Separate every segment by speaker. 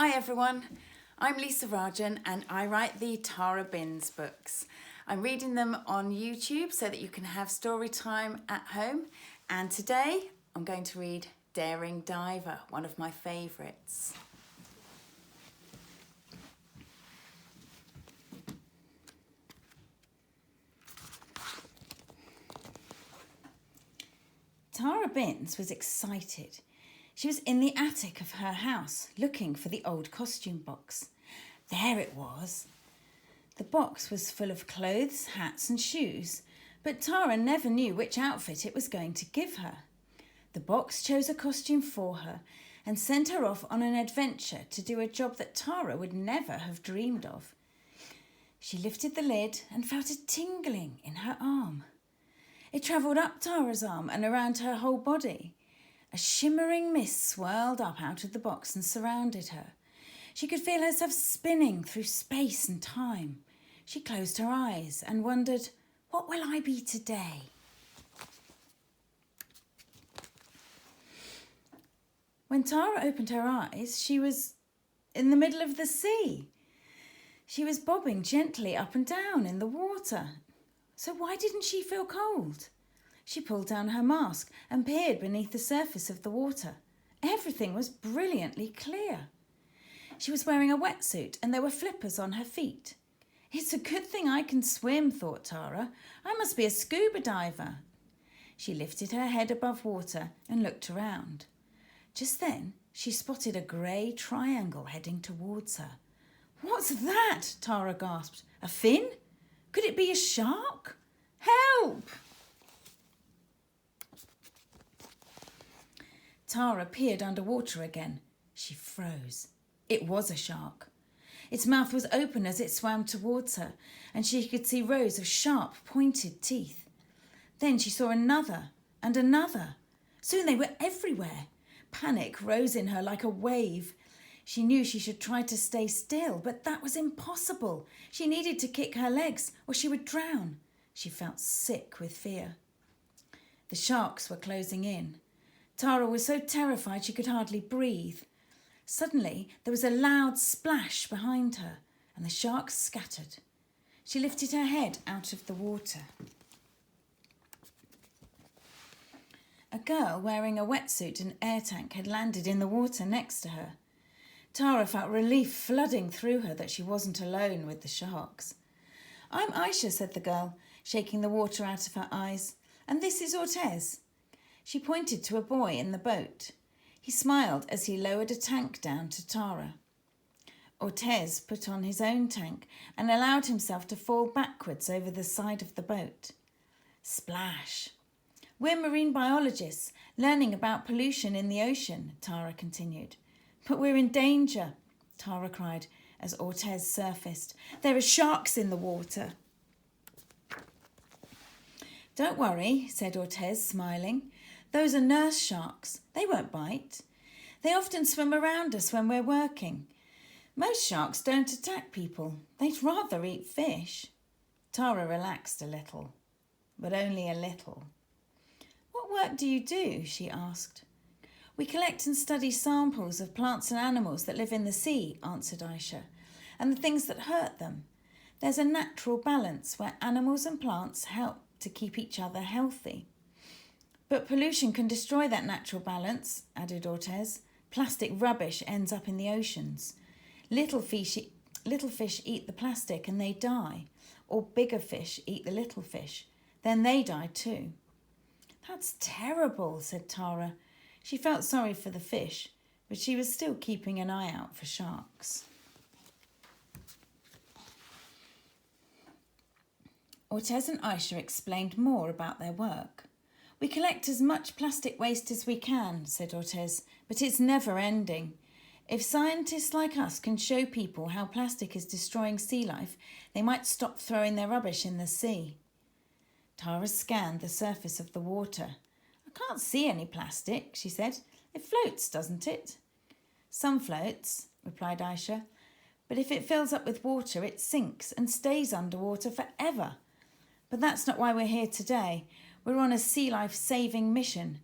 Speaker 1: Hi everyone, I'm Lisa Rajan and I write the Tara Binns books. I'm reading them on YouTube so that you can have story time at home, and today I'm going to read Daring Diver, one of my favourites. Tara Binns was excited. She was in the attic of her house looking for the old costume box. There it was. The box was full of clothes, hats and shoes, but Tara never knew which outfit it was going to give her. The box chose a costume for her and sent her off on an adventure to do a job that Tara would never have dreamed of. She lifted the lid and felt a tingling in her arm. It travelled up Tara's arm and around her whole body. A shimmering mist swirled up out of the box and surrounded her. She could feel herself spinning through space and time. She closed her eyes and wondered, what will I be today? When Tara opened her eyes, she was in the middle of the sea. She was bobbing gently up and down in the water. So why didn't she feel cold? She pulled down her mask and peered beneath the surface of the water. Everything was brilliantly clear. She was wearing a wetsuit and there were flippers on her feet. It's a good thing I can swim, thought Tara. I must be a scuba diver. She lifted her head above water and looked around. Just then, she spotted a grey triangle heading towards her. What's that? Tara gasped. A fin? Could it be a shark? Help! Tara peered underwater again. She froze. It was a shark. Its mouth was open as it swam towards her, and she could see rows of sharp, pointed teeth. Then she saw another and another. Soon they were everywhere. Panic rose in her like a wave. She knew she should try to stay still, but that was impossible. She needed to kick her legs or she would drown. She felt sick with fear. The sharks were closing in. Tara was so terrified she could hardly breathe. Suddenly, there was a loud splash behind her, and the sharks scattered. She lifted her head out of the water. A girl wearing a wetsuit and air tank had landed in the water next to her. Tara felt relief flooding through her that she wasn't alone with the sharks. I'm Aisha, said the girl, shaking the water out of her eyes, and this is Ortez. She pointed to a boy in the boat. He smiled as he lowered a tank down to Tara. Ortez put on his own tank and allowed himself to fall backwards over the side of the boat. Splash! We're marine biologists, learning about pollution in the ocean, Tara continued. But we're in danger, Tara cried as Ortez surfaced. There are sharks in the water. Don't worry, said Ortez, smiling. Those are nurse sharks. They won't bite. They often swim around us when we're working. Most sharks don't attack people. They'd rather eat fish. Tara relaxed a little, but only a little. What work do you do? She asked. We collect and study samples of plants and animals that live in the sea, answered Aisha, and the things that hurt them. There's a natural balance where animals and plants help to keep each other healthy. But pollution can destroy that natural balance, added Ortez. Plastic rubbish ends up in the oceans. Little fish eat the plastic and they die, or bigger fish eat the little fish. Then they die too. That's terrible, said Tara. She felt sorry for the fish, but she was still keeping an eye out for sharks. Ortez and Aisha explained more about their work. We collect as much plastic waste as we can, said Ortez, but it's never ending. If scientists like us can show people how plastic is destroying sea life, they might stop throwing their rubbish in the sea. Tara scanned the surface of the water. I can't see any plastic, she said. It floats, doesn't it? Some floats, replied Aisha, but if it fills up with water, it sinks and stays underwater forever. But that's not why we're here today. We're on a sea life saving mission.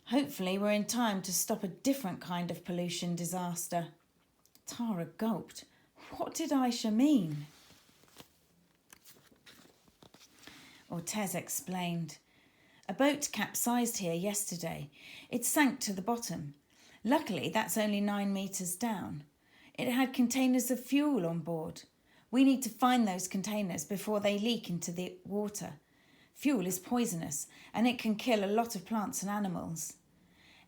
Speaker 1: Hopefully we're in time to stop a different kind of pollution disaster. Tara gulped. What did Aisha mean? Ortez explained. A boat capsized here yesterday. It sank to the bottom. Luckily, that's only 9 metres down. It had containers of fuel on board. We need to find those containers before they leak into the water. Fuel is poisonous, and it can kill a lot of plants and animals.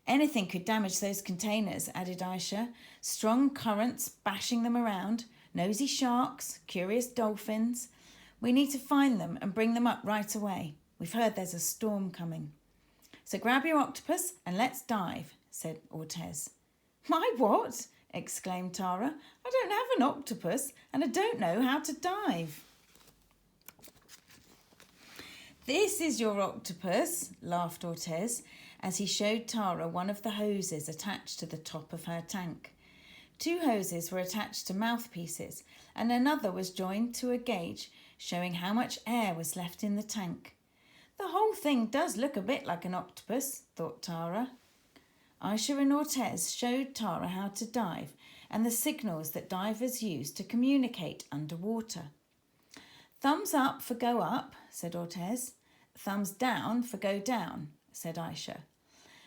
Speaker 1: Anything could damage those containers, added Aisha. Strong currents bashing them around, nosy sharks, curious dolphins. We need to find them and bring them up right away. We've heard there's a storm coming. So grab your octopus and let's dive, said Ortez. My what? Exclaimed Tara. I don't have an octopus and I don't know how to dive. This is your octopus, laughed Ortez, as he showed Tara one of the hoses attached to the top of her tank. 2 hoses were attached to mouthpieces and another was joined to a gauge showing how much air was left in the tank. The whole thing does look a bit like an octopus, thought Tara. Aisha and Ortez showed Tara how to dive and the signals that divers use to communicate underwater. Thumbs up for go up, said Ortez. Thumbs down for go down, said Aisha.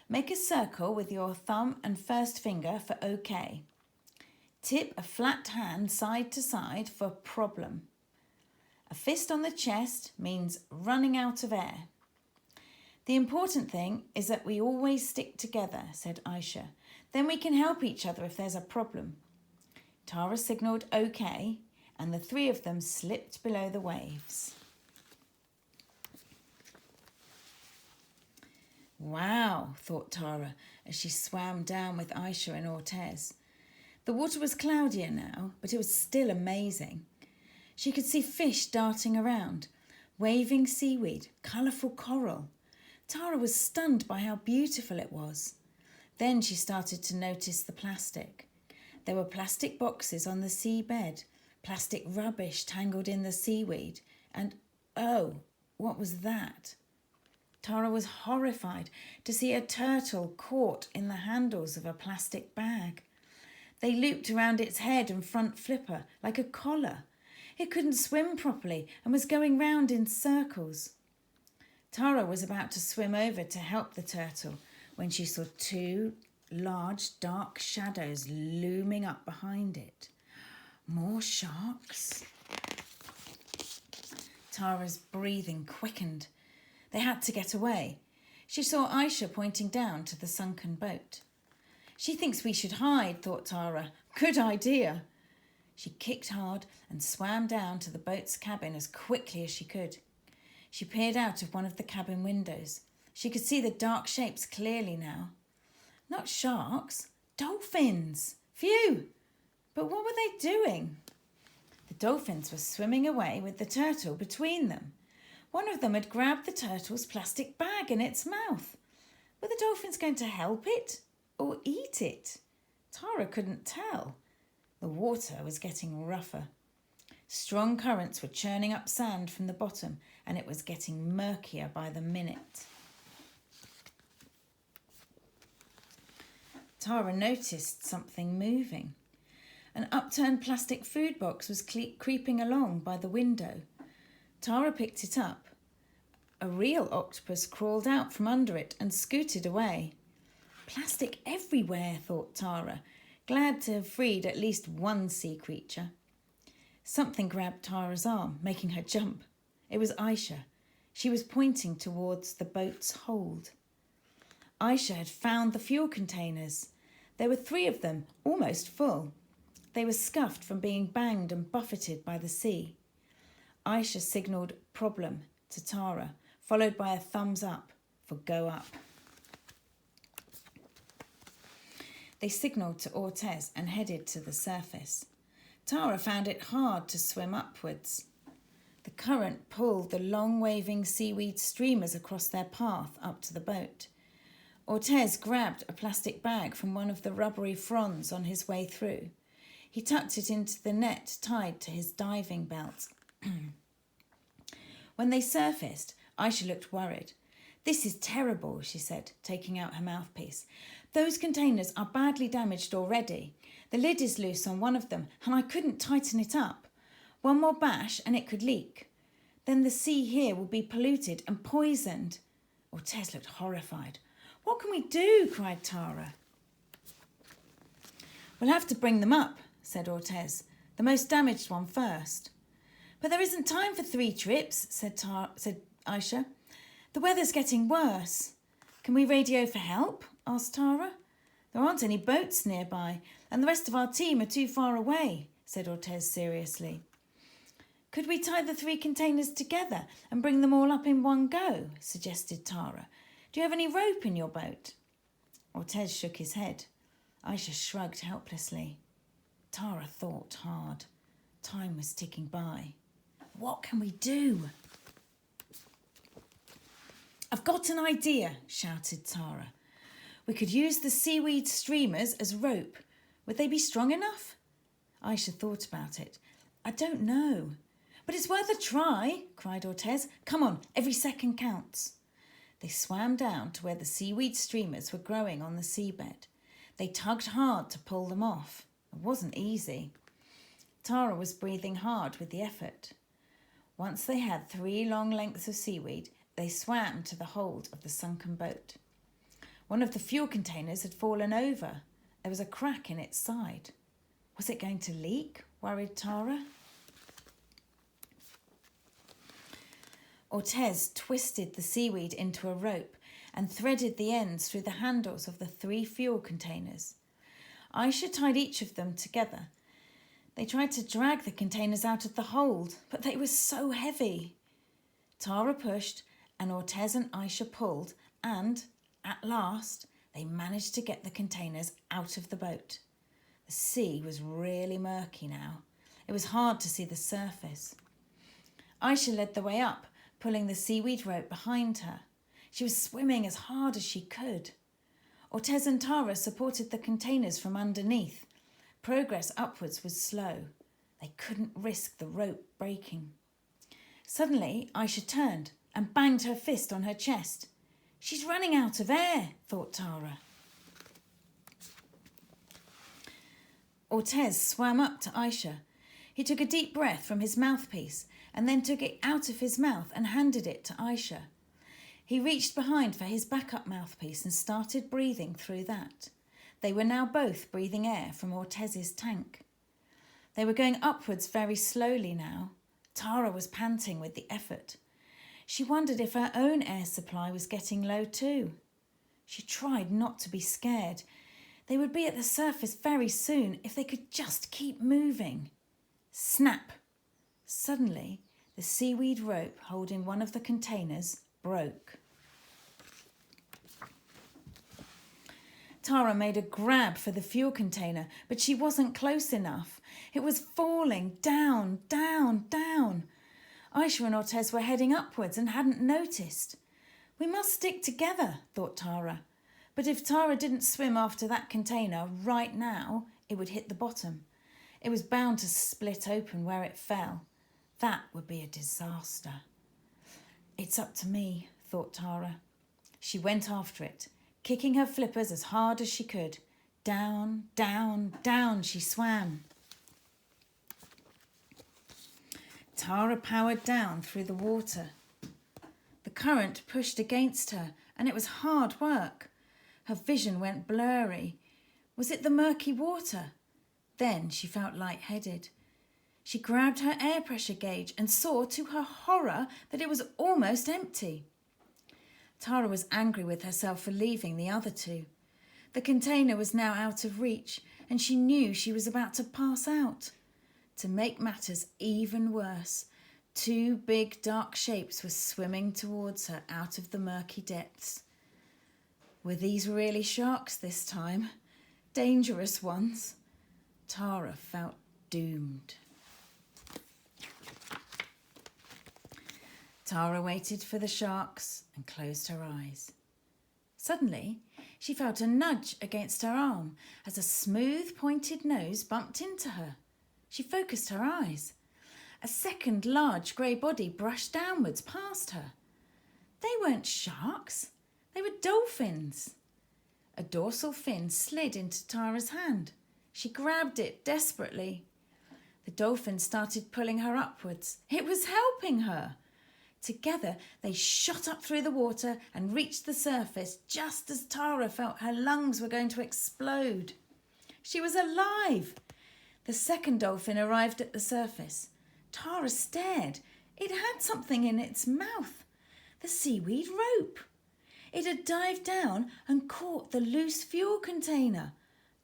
Speaker 1: Make a circle with your thumb and first finger for OK. Tip a flat hand side to side for problem. A fist on the chest means running out of air. The important thing is that we always stick together, said Aisha. Then we can help each other if there's a problem. Tara signalled OK, and the 3 of them slipped below the waves. Wow, thought Tara as she swam down with Aisha and Ortez. The water was cloudier now, but it was still amazing. She could see fish darting around, waving seaweed, colourful coral. Tara was stunned by how beautiful it was. Then she started to notice the plastic. There were plastic boxes on the seabed, plastic rubbish tangled in the seaweed, and oh, what was that? Tara was horrified to see a turtle caught in the handles of a plastic bag. They looped around its head and front flipper like a collar. It couldn't swim properly and was going round in circles. Tara was about to swim over to help the turtle when she saw 2 large dark shadows looming up behind it. More sharks? Tara's breathing quickened. They had to get away. She saw Aisha pointing down to the sunken boat. She thinks we should hide, thought Tara. Good idea. She kicked hard and swam down to the boat's cabin as quickly as she could. She peered out of one of the cabin windows. She could see the dark shapes clearly now. Not sharks, dolphins. Phew! But what were they doing? The dolphins were swimming away with the turtle between them. One of them had grabbed the turtle's plastic bag in its mouth. Were the dolphins going to help it or eat it? Tara couldn't tell. The water was getting rougher. Strong currents were churning up sand from the bottom, and it was getting murkier by the minute. Tara noticed something moving. An upturned plastic food box was creeping along by the window. Tara picked it up. A real octopus crawled out from under it and scooted away. Plastic everywhere, thought Tara, glad to have freed at least one sea creature. Something grabbed Tara's arm, making her jump. It was Aisha. She was pointing towards the boat's hold. Aisha had found the fuel containers. There were 3 of them, almost full. They were scuffed from being banged and buffeted by the sea. Aisha signalled problem to Tara, followed by a thumbs up for go up. They signalled to Ortez and headed to the surface. Tara found it hard to swim upwards. The current pulled the long waving seaweed streamers across their path up to the boat. Ortez grabbed a plastic bag from one of the rubbery fronds on his way through. He tucked it into the net tied to his diving belt. When they surfaced, Aisha looked worried. "This is terrible," she said, taking out her mouthpiece. Those containers are badly damaged already. The lid is loose on one of them and I couldn't tighten it up. One more bash and it could leak. Then the sea here will be polluted and poisoned." Ortez looked horrified. "What can we do?" cried Tara. "We'll have to bring them up," said Ortez. "The most damaged one first." "But there isn't time for 3 trips," said Aisha. "The weather's getting worse." "Can we radio for help?" asked Tara. "There aren't any boats nearby, and the rest of our team are too far away," said Ortez seriously. "Could we tie the 3 containers together and bring them all up in one go?" suggested Tara. "Do you have any rope in your boat?" Ortez shook his head. Aisha shrugged helplessly. Tara thought hard. Time was ticking by. "What can we do?" "I've got an idea," shouted Tara. "We could use the seaweed streamers as rope. Would they be strong enough?" Aisha thought about it. "I don't know." "But it's worth a try," cried Ortez. "Come on, every second counts." They swam down to where the seaweed streamers were growing on the seabed. They tugged hard to pull them off. It wasn't easy. Tara was breathing hard with the effort. Once they had 3 long lengths of seaweed, they swam to the hold of the sunken boat. One of the fuel containers had fallen over. There was a crack in its side. Was it going to leak? Worried Tara. Ortez twisted the seaweed into a rope and threaded the ends through the handles of the 3 fuel containers. Aisha tied each of them together. They tried to drag the containers out of the hold, but they were so heavy. Tara pushed, and Ortez and Aisha pulled, and, at last, they managed to get the containers out of the boat. The sea was really murky now. It was hard to see the surface. Aisha led the way up, pulling the seaweed rope behind her. She was swimming as hard as she could. Ortez and Tara supported the containers from underneath. Progress upwards was slow. They couldn't risk the rope breaking. Suddenly, Aisha turned and banged her fist on her chest. "She's running out of air," thought Tara. Ortez swam up to Aisha. He took a deep breath from his mouthpiece and then took it out of his mouth and handed it to Aisha. He reached behind for his backup mouthpiece and started breathing through that. They were now both breathing air from Ortez's tank. They were going upwards very slowly now. Tara was panting with the effort. She wondered if her own air supply was getting low too. She tried not to be scared. They would be at the surface very soon if they could just keep moving. Snap! Suddenly, the seaweed rope holding one of the containers broke. Tara made a grab for the fuel container, but she wasn't close enough. It was falling down, down, down. Aisha and Ortez were heading upwards and hadn't noticed. "We must stick together," thought Tara. But if Tara didn't swim after that container right now, it would hit the bottom. It was bound to split open where it fell. That would be a disaster. "It's up to me," thought Tara. She went after it, kicking her flippers as hard as she could. Down, down, down she swam. Tara powered down through the water. The current pushed against her, and it was hard work. Her vision went blurry. Was it the murky water? Then she felt lightheaded. She grabbed her air pressure gauge and saw, to her horror, that it was almost empty. Tara was angry with herself for leaving the other 2. The container was now out of reach, and she knew she was about to pass out. To make matters even worse, 2 big dark shapes were swimming towards her out of the murky depths. Were these really sharks this time? Dangerous ones? Tara felt doomed. Tara waited for the sharks and closed her eyes. Suddenly, she felt a nudge against her arm as a smooth, pointed nose bumped into her. She focused her eyes. A second large grey body brushed downwards past her. They weren't sharks. They were dolphins. A dorsal fin slid into Tara's hand. She grabbed it desperately. The dolphin started pulling her upwards. It was helping her. Together, they shot up through the water and reached the surface just as Tara felt her lungs were going to explode. She was alive. The second dolphin arrived at the surface. Tara stared. It had something in its mouth. The seaweed rope. It had dived down and caught the loose fuel container.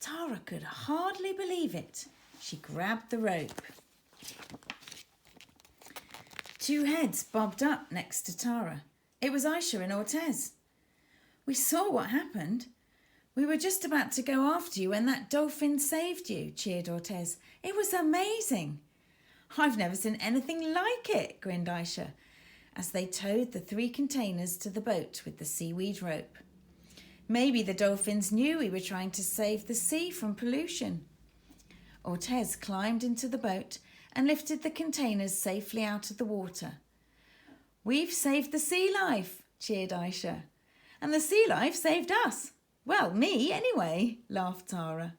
Speaker 1: Tara could hardly believe it. She grabbed the rope. Two heads bobbed up next to Tara. It was Aisha and Ortez. "We saw what happened. We were just about to go after you when that dolphin saved you," cheered Ortez. "It was amazing." "I've never seen anything like it," grinned Aisha, as they towed the 3 containers to the boat with the seaweed rope. "Maybe the dolphins knew we were trying to save the sea from pollution." Ortez climbed into the boat and lifted the containers safely out of the water. "We've saved the sea life," cheered Aisha. "And the sea life saved us. Well, me anyway," laughed Tara.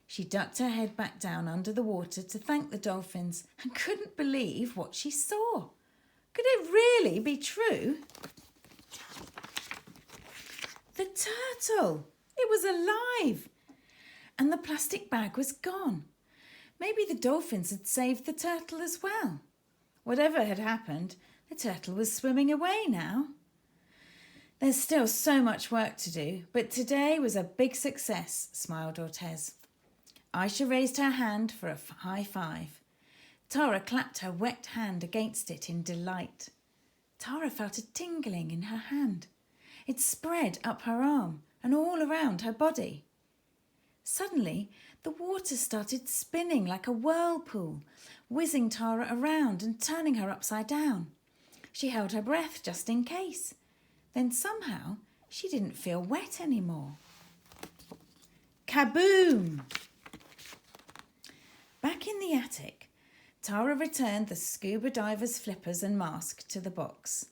Speaker 1: She ducked her head back down under the water to thank the dolphins and couldn't believe what she saw. Could it really be true? The turtle! It was alive! And the plastic bag was gone. Maybe the dolphins had saved the turtle as well. Whatever had happened, the turtle was swimming away now. "There's still so much work to do, but today was a big success," smiled Ortez. Aisha raised her hand for a high five. Tara clapped her wet hand against it in delight. Tara felt a tingling in her hand. It spread up her arm and all around her body. Suddenly, the water started spinning like a whirlpool, whizzing Tara around and turning her upside down. She held her breath just in case. Then somehow she didn't feel wet anymore. Kaboom! Back in the attic, Tara returned the scuba diver's flippers and mask to the box.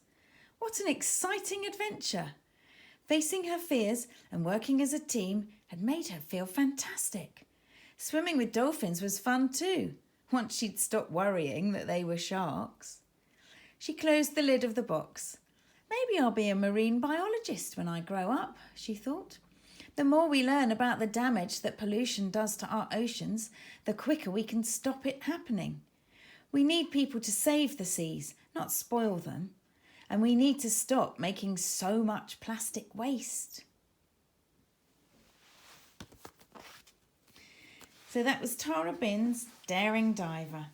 Speaker 1: What an exciting adventure! Facing her fears and working as a team had made her feel fantastic. Swimming with dolphins was fun too, once she'd stopped worrying that they were sharks. She closed the lid of the box. "Maybe I'll be a marine biologist when I grow up," she thought. "The more we learn about the damage that pollution does to our oceans, the quicker we can stop it happening. We need people to save the seas, not spoil them. And we need to stop making so much plastic waste." So that was Tara Binns' Daring Diver.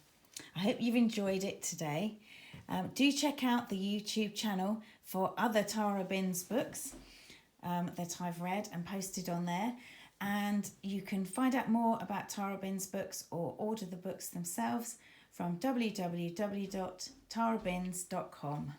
Speaker 1: I hope you've enjoyed it today. Do check out the YouTube channel for other Tara Binns books that I've read and posted on there. And you can find out more about Tara Binns' books or order the books themselves from www.tarabinns.com.